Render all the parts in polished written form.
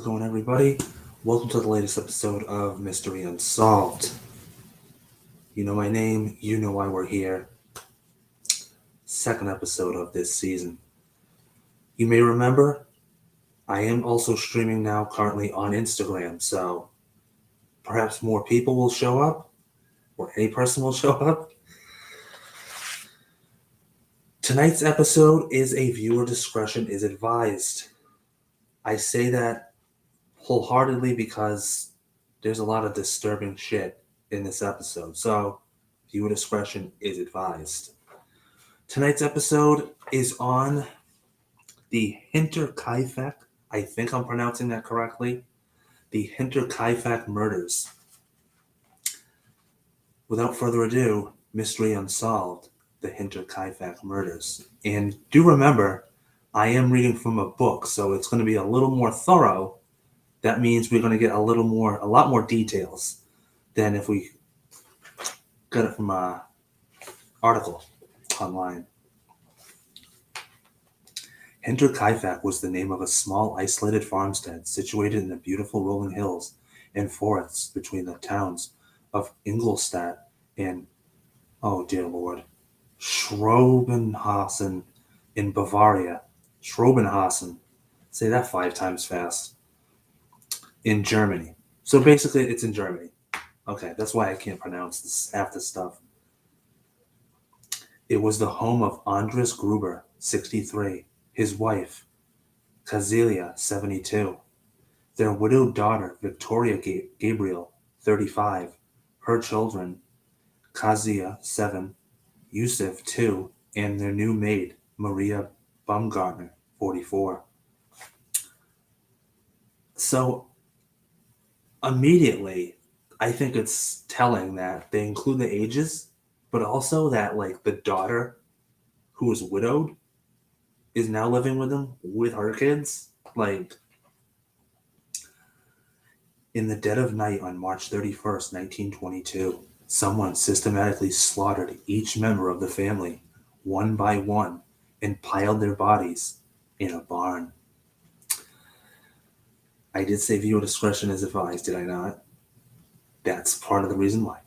going, everybody? Welcome to the latest episode of Mystery Unsolved. You know my name, you know why we're here. Second episode of this season. You may remember, I am also streaming now currently on Instagram, so perhaps more people will show up, or any person will show up. Tonight's episode is a viewer discretion is advised. I say that wholeheartedly because there's a lot of disturbing shit in this episode, so viewer discretion is advised. Tonight's episode is on the Hinterkaifeck. I think I'm pronouncing that correctly. The Hinterkaifeck murders. Without further ado, Mystery Unsolved, the Hinterkaifeck murders. And do remember, I am reading from a book, so it's going to be a little more thorough. That means we're going to get a lot more details than if we got it from an article online. Hinterkaifeck was the name of a small isolated farmstead situated in the beautiful rolling hills and forests between the towns of Ingolstadt and, oh dear lord, Schrobenhausen in Bavaria. Schrobenhausen, say that 5 times fast, in Germany. So basically it's in Germany. Okay, that's why I can't pronounce half this stuff. It was the home of Andres Gruber, 63, his wife, Kazelia, 72, their widowed daughter, Victoria Gabriel, 35, her children, Kazia, 7, Yusuf, 2, and their new maid, Maria Baumgartner, 44. So, immediately, I think it's telling that they include the ages, but also that, like, the daughter who was widowed is now living with them with her kids. Like, in the dead of night on March 31st, 1922, someone systematically slaughtered each member of the family, one by one, and piled their bodies in a barn. I did say viewer discretion is advised, did I not? That's part of the reason why.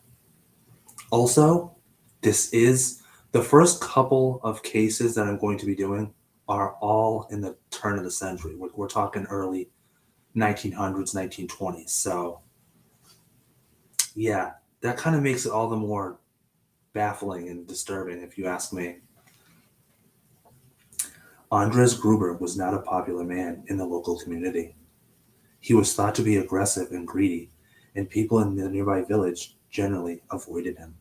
Also, this is the first couple of cases that I'm going to be doing are all in the turn of the century. We're talking early 1900s, 1920s. So, yeah, that kind of makes it all the more baffling and disturbing, if you ask me. Andres Gruber was not a popular man in the local community. He was thought to be aggressive and greedy, and people in the nearby village generally avoided him.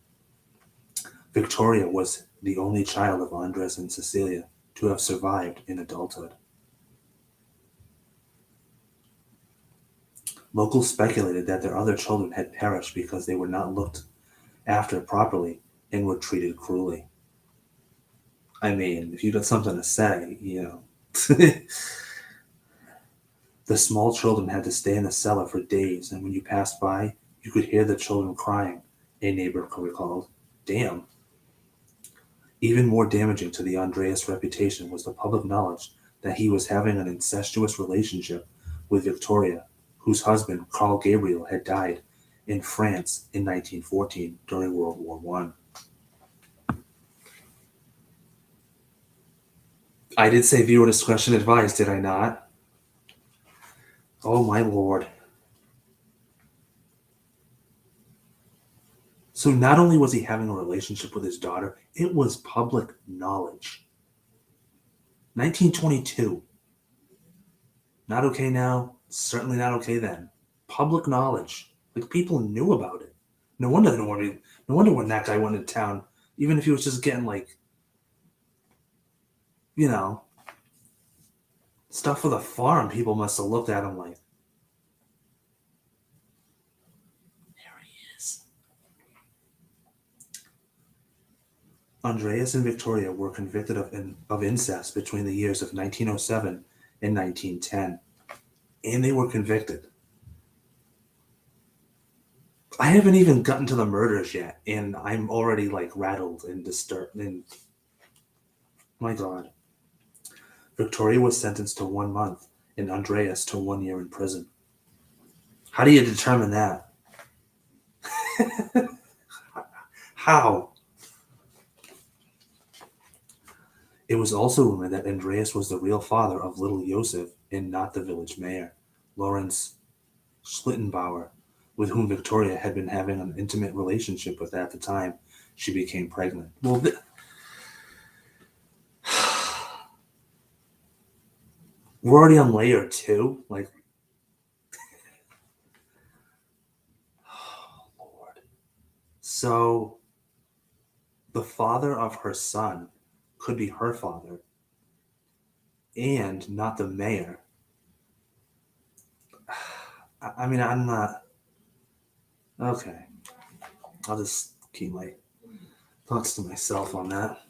Victoria was the only child of Andres and Cecilia to have survived in adulthood. Locals speculated that their other children had perished because they were not looked after properly and were treated cruelly. I mean, if you got something to say, you know. The small children had to stay in the cellar for days, and when you passed by, you could hear the children crying, a neighbor recalled. Damn. Even more damaging to the Andreas reputation was the public knowledge that he was having an incestuous relationship with Victoria, whose husband, Carl Gabriel, had died in France in 1914 during World War I. I did say viewer discretion advised, did I not? Oh my lord. So not only was he having a relationship with his daughter, it was public knowledge. 1922. Not okay now, certainly not okay then. Public knowledge. Like, people knew about it. No wonder when that guy went into town, even if he was just getting, like, you know, stuff for the farm, people must have looked at him like, there he is. Andreas and Victoria were convicted of incest between the years of 1907 and 1910. And they were convicted. I haven't even gotten to the murders yet, and I'm already, like, rattled and disturbed. And my God. Victoria was sentenced to 1 month, and Andreas to 1 year in prison. How do you determine that? How? It was also rumored that Andreas was the real father of little Josef and not the village mayor, Lawrence Schlittenbauer, with whom Victoria had been having an intimate relationship with at the time she became pregnant. Well, we're already on layer 2. Like, oh, Lord. So, the father of her son could be her father and not the mayor. I mean, I'm not. Okay. I'll just keep my thoughts to myself on that.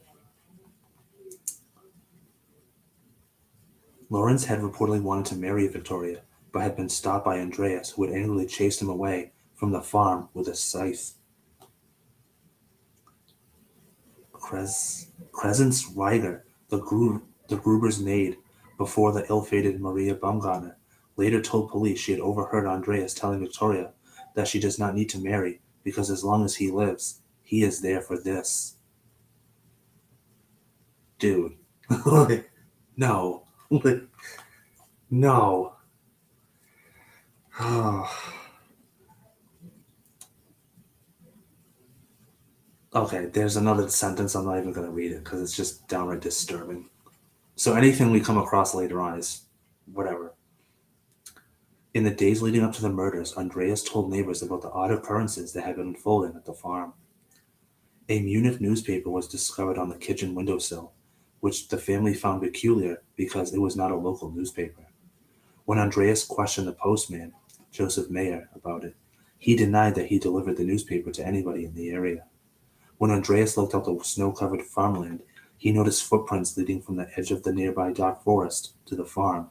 Lawrence had reportedly wanted to marry Victoria, but had been stopped by Andreas, who had angrily chased him away from the farm with a scythe. Crescence Reiger, the Gruber's maid before the ill-fated Maria Baumgartner, later told police she had overheard Andreas telling Victoria that she does not need to marry because as long as he lives, he is there for this. Dude. No. No. Okay, there's another sentence. I'm not even going to read it because it's just downright disturbing. So anything we come across later on is whatever. In the days leading up to the murders, Andreas told neighbors about the odd occurrences that had been unfolding at the farm. A Munich newspaper was discovered on the kitchen windowsill, which the family found peculiar because it was not a local newspaper. When Andreas questioned the postman, Joseph Mayer, about it, he denied that he delivered the newspaper to anybody in the area. When Andreas looked out the snow-covered farmland, he noticed footprints leading from the edge of the nearby dark forest to the farm,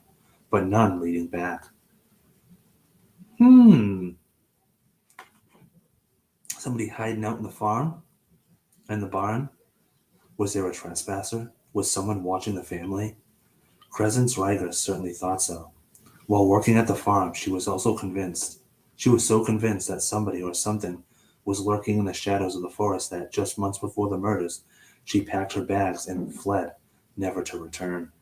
but none leading back. Somebody hiding out in the farm? In the barn? Was there a trespasser? Was someone watching the family? Crescence Reiger certainly thought so. While working at the farm, she was so convinced that somebody or something was lurking in the shadows of the forest that just months before the murders, she packed her bags and fled, never to return.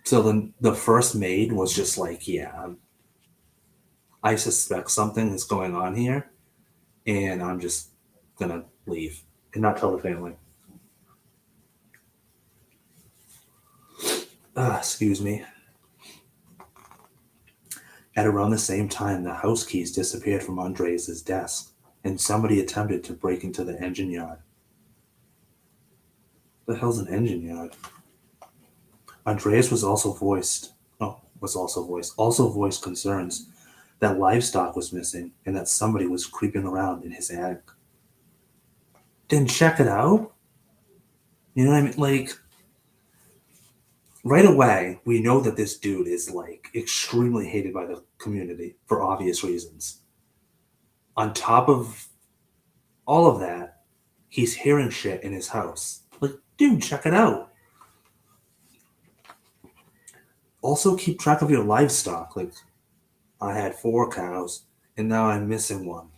So the first maid was just like, yeah, I suspect something is going on here, and I'm just gonna leave and not tell the family. Excuse me. At around the same time, the house keys disappeared from Andreas' desk, and somebody attempted to break into the engine yard. What the hell's an engine yard? Andreas also voiced concerns that livestock was missing and that somebody was creeping around in his attic. Then check it out. You know what I mean? Like, right away, we know that this dude is like extremely hated by the community for obvious reasons. On top of all of that, he's hearing shit in his house. Like, dude, check it out. Also, keep track of your livestock. Like, I had 4 cows, and now I'm missing one.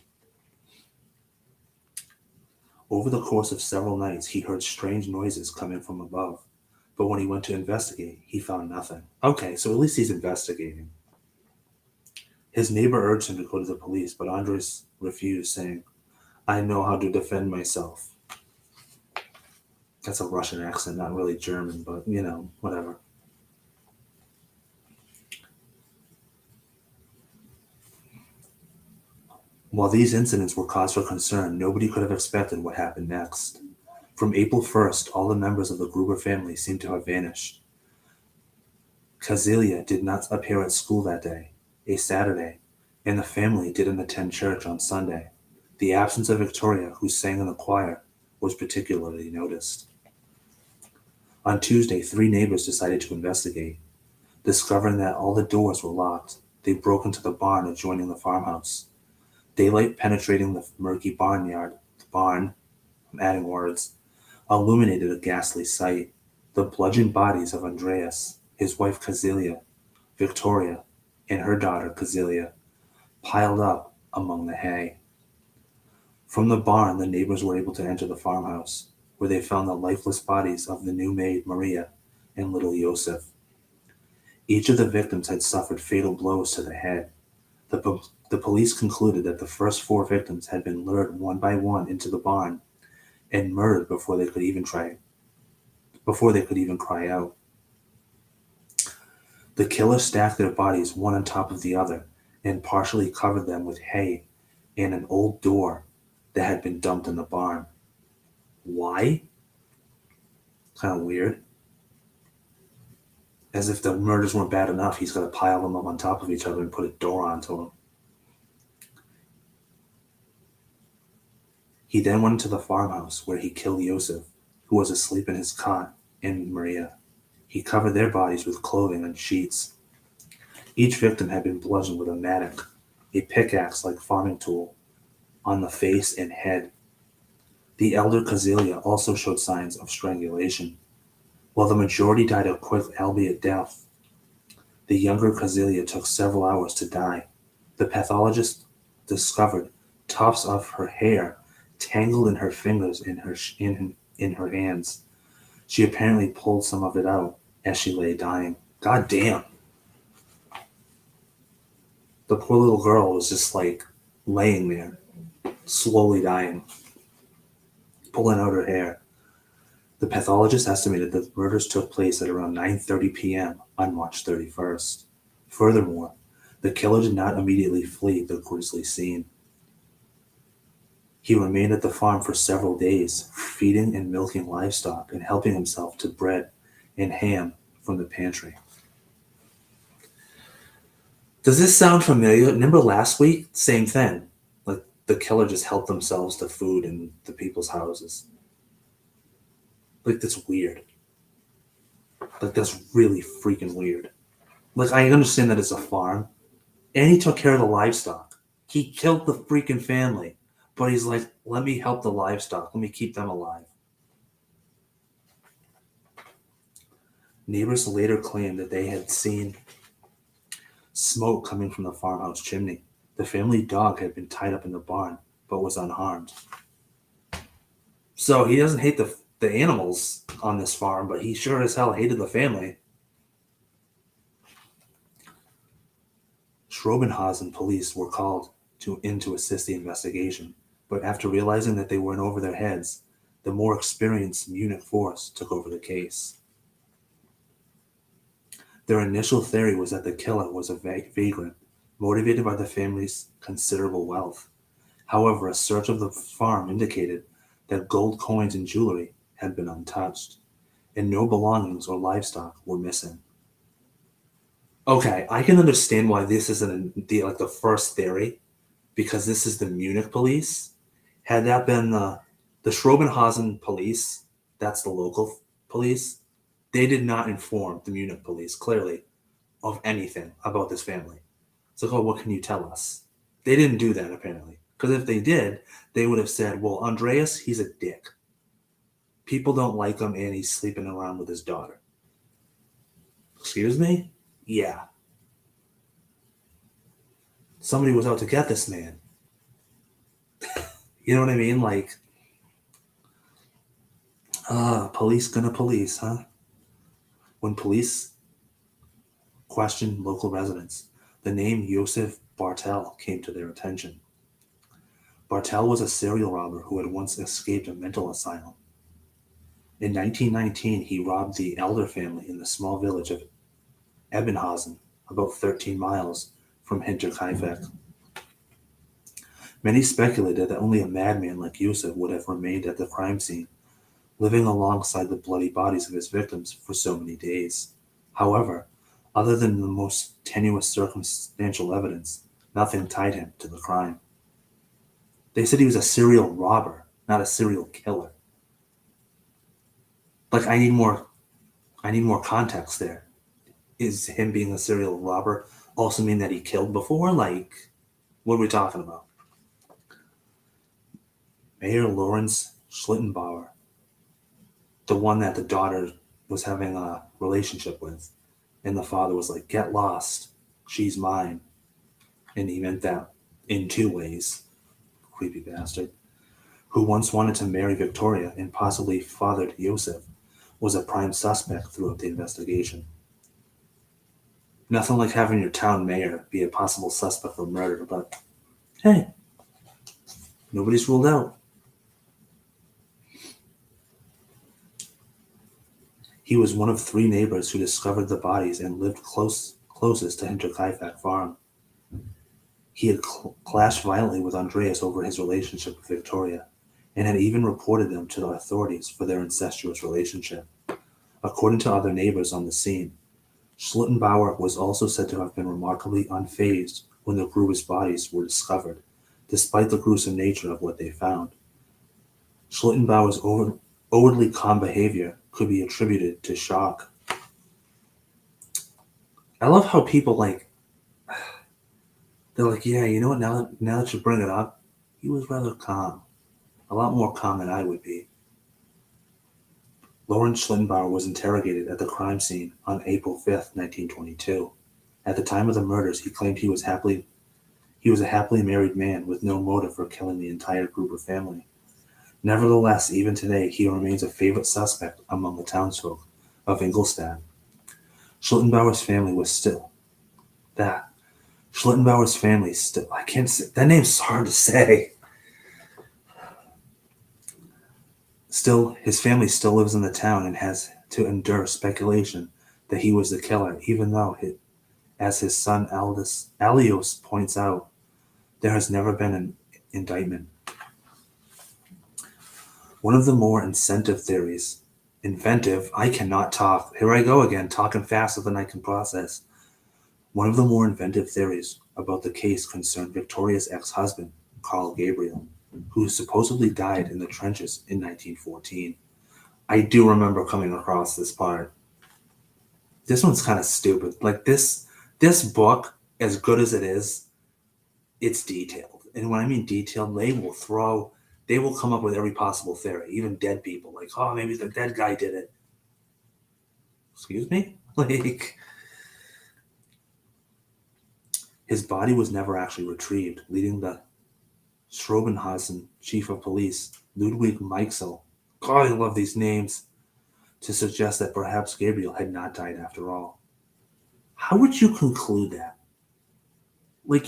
Over the course of several nights, he heard strange noises coming from above, but when he went to investigate, he found nothing. Okay, so at least he's investigating. His neighbor urged him to go to the police, but Andres refused, saying, I know how to defend myself. That's a Russian accent, not really German, but, whatever. While these incidents were cause for concern, nobody could have expected what happened next. From April 1st, all the members of the Gruber family seemed to have vanished. Kazelia did not appear at school that day, a Saturday, and the family didn't attend church on Sunday. The absence of Victoria, who sang in the choir, was particularly noticed. On Tuesday, 3 neighbors decided to investigate. Discovering that all the doors were locked, they broke into the barn adjoining the farmhouse. Daylight penetrating the murky barn, I'm adding words, illuminated a ghastly sight. The bludgeoned bodies of Andreas his wife Kazelia, Victoria, and her daughter Kazelia, piled up among the hay. From the barn, the neighbors were able to enter the farmhouse, where they found the lifeless bodies of the new maid Maria and little Yosef. Each of the victims had suffered fatal blows to the head. The police concluded that the first 4 victims had been lured one by one into the barn and murdered before they could even cry out. The killer stacked their bodies one on top of the other and partially covered them with hay and an old door that had been dumped in the barn. Why? Kind of weird. As if the murders weren't bad enough, he's got to pile them up on top of each other and put a door onto them. He then went into the farmhouse where he killed Yosef, who was asleep in his cot, and Maria. He covered their bodies with clothing and sheets. Each victim had been bludgeoned with a mattock, a pickaxe-like farming tool, on the face and head. The elder Kazelia also showed signs of strangulation. While the majority died a quick, albeit death, the younger Kazelia took several hours to die. The pathologist discovered tufts of her hair tangled in her fingers and in her hands. She apparently pulled some of it out as she lay dying. God damn. The poor little girl was just like laying there, slowly dying, pulling out her hair. The pathologist estimated that the murders took place at around 9:30 p.m. on March 31st. Furthermore, the killer did not immediately flee the grisly scene. He remained at the farm for several days, feeding and milking livestock and helping himself to bread and ham from the pantry. Does this sound familiar? Remember last week? Same thing. Like the killer just helped themselves to food in the people's houses. Like that's weird. Like that's really freaking weird. Like I understand that it's a farm, and he took care of the livestock. He killed the freaking family, but he's like, let me help the livestock. Let me keep them alive. Neighbors later claimed that they had seen smoke coming from the farmhouse chimney. The family dog had been tied up in the barn, but was unharmed. So he doesn't hate the animals on this farm, but he sure as hell hated the family. Schrobenhausen police were called in to assist the investigation, but after realizing that they were in over their heads, the more experienced Munich force took over the case. Their initial theory was that the killer was a vagrant, motivated by the family's considerable wealth. However, a search of the farm indicated that gold coins and jewelry had been untouched, and no belongings or livestock were missing. Okay, I can understand why this isn't the first theory, because this is the Munich police. Had that been the Schrobenhausen police, that's the local police, they did not inform the Munich police, clearly, of anything about this family. It's like, oh, what can you tell us? They didn't do that, apparently. Because if they did, they would have said, well, Andreas, he's a dick. People don't like him, and he's sleeping around with his daughter. Excuse me? Yeah. Somebody was out to get this man. You know what I mean? Like, police gonna police, huh? When police questioned local residents, the name Josef Bartel came to their attention. Bartel was a serial robber who had once escaped a mental asylum. In 1919, he robbed the Elder family in the small village of Ebenhausen, about 13 miles from Hinterkaifeck. Many speculated that only a madman like Josef would have remained at the crime scene, living alongside the bloody bodies of his victims for so many days. However, other than the most tenuous circumstantial evidence, nothing tied him to the crime. They said he was a serial robber, not a serial killer. Like, I need more context there. Is him being a serial robber also mean that he killed before? Like, what are we talking about? Mayor Lawrence Schlittenbauer, the one that the daughter was having a relationship with, And the father was like, "Get lost. She's mine." And he meant that in two ways. Creepy bastard. Who once wanted to marry Victoria and possibly fathered Yosef, was a prime suspect throughout the investigation. Nothing like having your town mayor be a possible suspect for murder, but hey, nobody's ruled out. He was one of three neighbors who discovered the bodies and lived closest to Hinterkaifeck farm. He had clashed violently with Andreas over his relationship with Victoria, and had even reported them to the authorities for their incestuous relationship. According to other neighbors on the scene, Schlittenbauer was also said to have been remarkably unfazed when the Gruber's bodies were discovered, despite the gruesome nature of what they found. Schlittenbauer's outwardly calm behavior could be attributed to shock. I love how people they're like, yeah, you know what, now that you bring it up, he was rather calm. A lot more calm than I would be. Lawrence Schlittenbauer was interrogated at the crime scene on April 5th, 1922. At the time of the murders, he claimed he was a happily married man with no motive for killing the entire Gruber family. Nevertheless, even today, he remains a favorite suspect among the townsfolk of Ingolstadt. Schlittenbauer's family was still that. Schlittenbauer's family still. I can't say that name's hard to say. Still, his family still lives in the town and has to endure speculation that he was the killer, even though, as his son Alios points out, there has never been an indictment. One of the more inventive, I cannot talk. Here I go again, talking faster than I can process. One of the more inventive theories about the case concerned Victoria's ex-husband, Carl Gabriel, who supposedly died in the trenches in 1914. I do remember coming across this part. This one's kind of stupid. Like this book, as good as it is, it's detailed. And when I mean detailed, they will come up with every possible theory, even dead people. Like, oh, maybe the dead guy did it. Excuse me? Like, his body was never actually retrieved, leading the Schrobenhausen chief of police, Ludwig Meixel, God, I love these names, to suggest that perhaps Gabriel had not died after all. How would you conclude that? Like,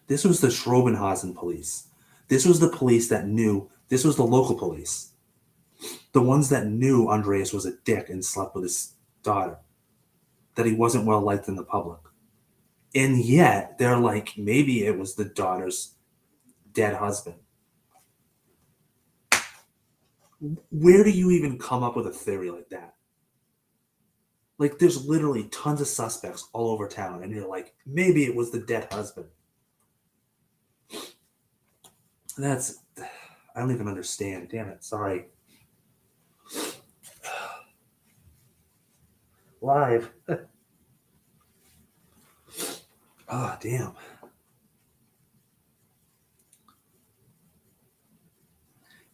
this was the Schrobenhausen police. This was the police that knew, this was the local police. The ones that knew Andreas was a dick and slept with his daughter. That he wasn't well liked in the public. And yet, they're like, maybe it was the daughter's dead husband. Where do you even come up with a theory like that? Like, there's literally tons of suspects all over town, and you're like, maybe it was the dead husband. That's, I don't even understand. Damn it, sorry. Live. Oh, damn.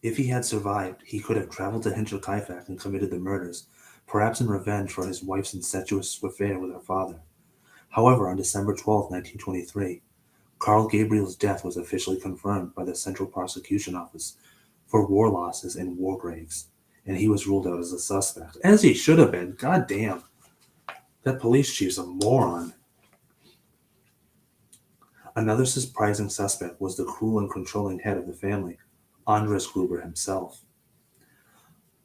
If he had survived, he could have traveled to Hinterkaifeck and committed the murders, perhaps in revenge for his wife's incestuous affair with her father. However, on December 12, 1923, Carl Gabriel's death was officially confirmed by the Central Prosecution Office for war losses and war graves, and he was ruled out as a suspect. As he should have been. God damn. That police chief's a moron. Another surprising suspect was the cruel and controlling head of the family, Andres Gruber himself.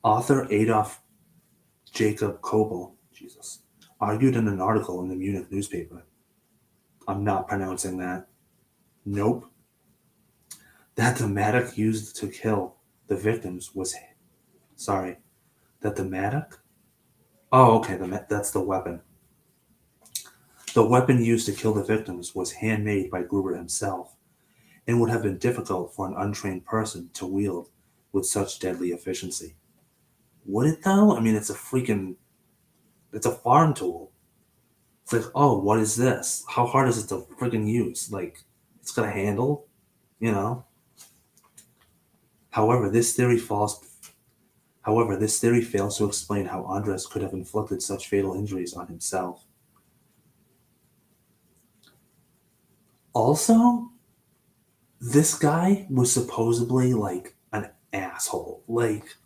Author Adolf Jacob Kobel, argued in an article in the Munich newspaper. I'm not pronouncing that. Nope. That the mattock used to kill the victims was... Sorry. That the mattock? Oh, okay, that's the weapon. The weapon used to kill the victims was handmade by Gruber himself, and would have been difficult for an untrained person to wield with such deadly efficiency. Would it though? I mean, it's a farm tool. It's like, oh, what is this? How hard is it to freaking use? Like, it's got a handle, you know? However, this theory falls However, this theory fails to explain how Andres could have inflicted such fatal injuries on himself. Also, this guy was supposedly like an asshole. Like,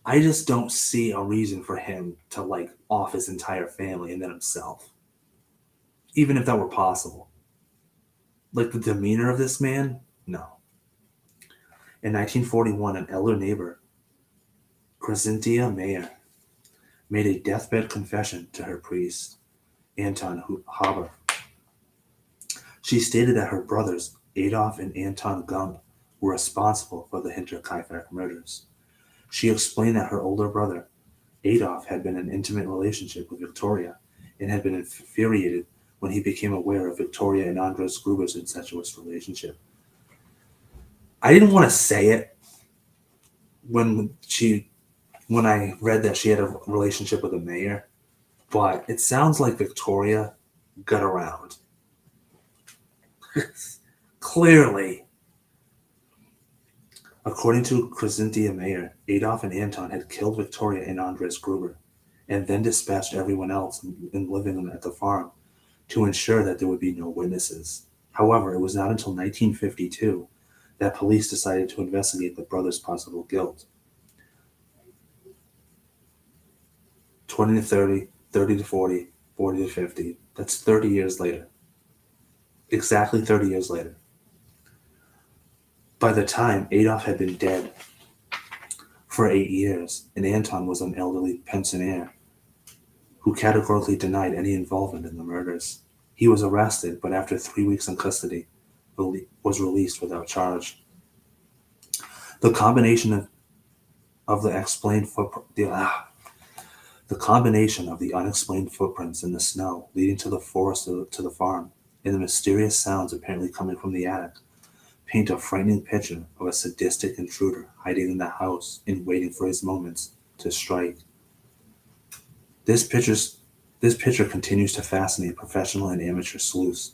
I just don't see a reason for him to like off his entire family and then himself, even if that were possible. Like the demeanor of this man, no. In 1941, an elder neighbor, Crescentia Mayer, made a deathbed confession to her priest, Anton Haber. She stated that her brothers, Adolf and Anton Gump, were responsible for the Hinterkaifeck murders. She explained that her older brother, Adolf, had been in an intimate relationship with Victoria and had been infuriated when he became aware of Victoria and Andres Gruber's incestuous relationship. I didn't want to say it when I read that she had a relationship with a mayor, but it sounds like Victoria got around. Clearly. According to Crescentia Mayer, Adolf and Anton had killed Victoria and Andres Gruber, and then dispatched everyone else in living at the farm to ensure that there would be no witnesses. However, it was not until 1952 that police decided to investigate the brothers' possible guilt. 20 to 30, 30 to 40, 40 to 50. That's 30 years later. Exactly 30 years later. By the time, Adolf had been dead for 8 years, and Anton was an elderly pensioner who categorically denied any involvement in the murders. He was arrested, but after 3 weeks in custody, was released without charge. The combination of the explained footprint, the combination of the unexplained footprints in the snow leading to the forest to the farm, and the mysterious sounds apparently coming from the attic, paint a frightening picture of a sadistic intruder hiding in the house and waiting for his moments to strike. This picture continues to fascinate professional and amateur sleuths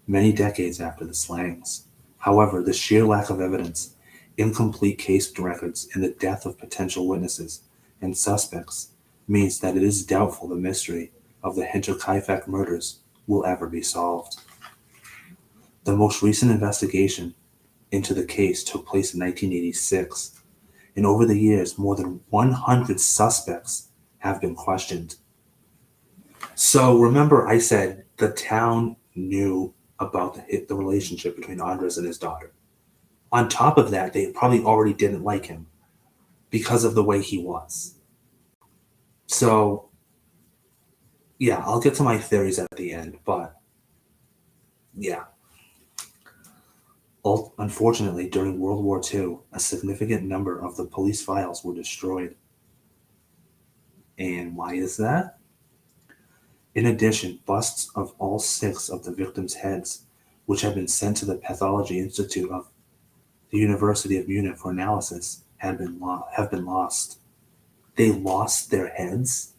many decades after the slayings. However, the sheer lack of evidence, incomplete case records, and the death of potential witnesses and suspects means that it is doubtful the mystery of the Hinterkaifeck murders will ever be solved. The most recent investigation into the case took place in 1986, and over the years, more than 100 suspects have been questioned. So remember I said the town knew about the relationship between Andres and his daughter. On top of that, they probably already didn't like him because of the way he was. So, yeah, I'll get to my theories at the end, but yeah. Unfortunately, during World War II, a significant number of the police files were destroyed. And why is that? In addition, busts of all 6 of the victims' heads, which had been sent to the Pathology Institute of the University of Munich for analysis, have been lost. They lost their heads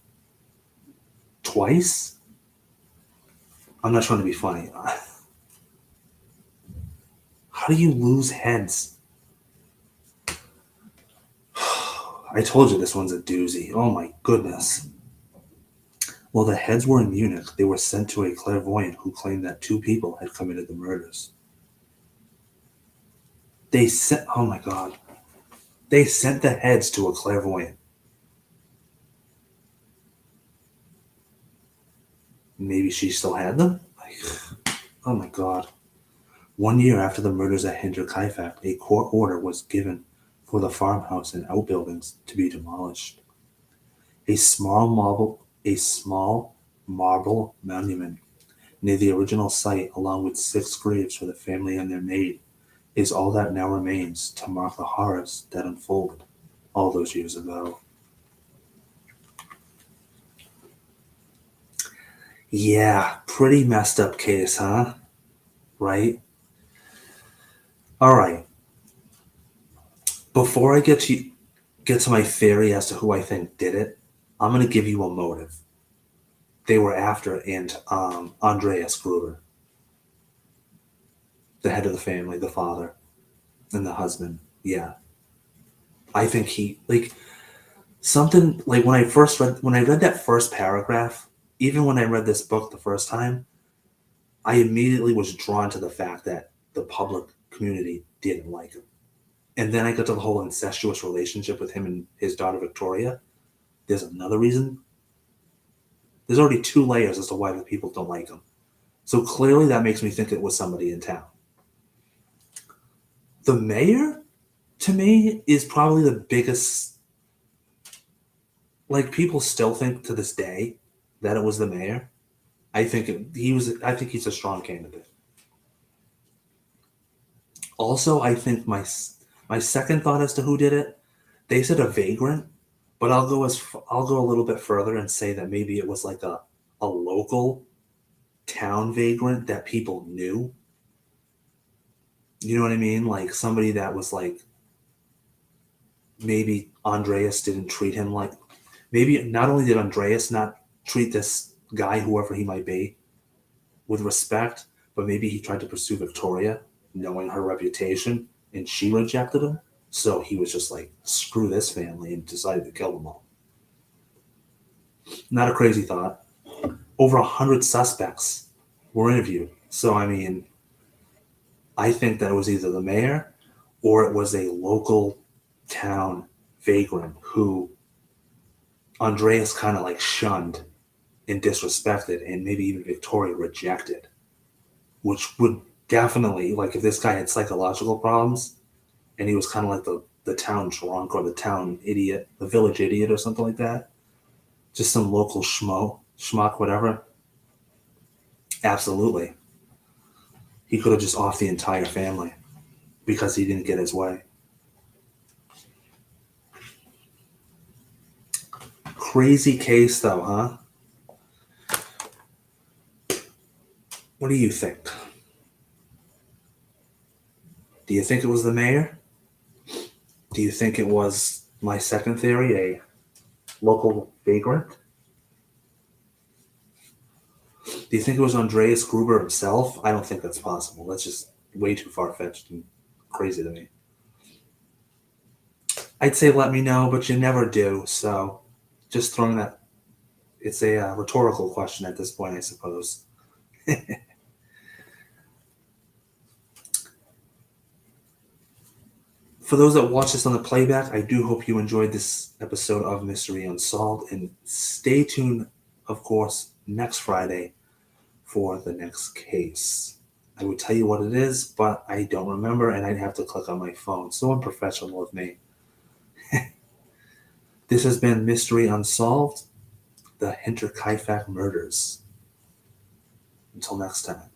twice? I'm not trying to be funny. How do you lose heads? I told you this one's a doozy. Oh my goodness. While the heads were in Munich, they were sent to a clairvoyant who claimed that 2 people had committed the murders. Oh my god. They sent the heads to a clairvoyant. Maybe she still had them? Oh my god. 1 year after the murders at Hinterkaifeck, a court order was given for the farmhouse and outbuildings to be demolished. A small marble monument near the original site, along with 6 graves for the family and their maid, is all that now remains to mark the horrors that unfolded all those years ago. Yeah, pretty messed up case, huh? Right? Alright. Before I get to my theory as to who I think did it, I'm going to give you a motive. They were after Andreas Gruber, the head of the family, the father, and the husband. Yeah. I think Something like when I read that first paragraph, even when I read this book the first time, I immediately was drawn to the fact that the public community didn't like him. And then I got to the whole incestuous relationship with him and his daughter Victoria. There's another reason. There's already two layers as to why the people don't like him. So clearly that makes me think it was somebody in town. The mayor, to me, is probably the biggest. Like, people still think to this day that it was the mayor. He was. I think he's a strong candidate. Also, I think my second thought as to who did it, they said a vagrant, but I'll go a little bit further and say that maybe it was like a local town vagrant that people knew. You know what I mean? Like somebody that was like, maybe Andreas didn't treat him like, maybe not only did Andreas not treat this guy, whoever he might be, with respect, but maybe he tried to pursue Victoria, knowing her reputation, and she rejected him. So he was just like, screw this family, and decided to kill them all. Not a crazy thought. Over 100 suspects were interviewed. So, I mean, I think that it was either the mayor or it was a local town vagrant who Andreas kind of like shunned and disrespected, and maybe even Victoria rejected, which would definitely, like, if this guy had psychological problems and he was kind of like the town drunk or the town idiot, the village idiot or something like that, just some local schmuck, whatever, absolutely. He could have just offed the entire family because he didn't get his way. Crazy case, though, huh? What do you think? Do you think it was the mayor? Do you think it was my second theory, a local vagrant? Do you think it was Andreas Gruber himself? I don't think that's possible. That's just way too far fetched and crazy to me. I'd say let me know, but you never do. So just throwing that. It's a rhetorical question at this point, I suppose. For those that watch this on the playback, I do hope you enjoyed this episode of Mystery Unsolved. And stay tuned, of course, next Friday for the next case. I would tell you what it is, but I don't remember, and I'd have to click on my phone. So unprofessional of me. This has been Mystery Unsolved, the Hinterkaifeck murders. Until next time.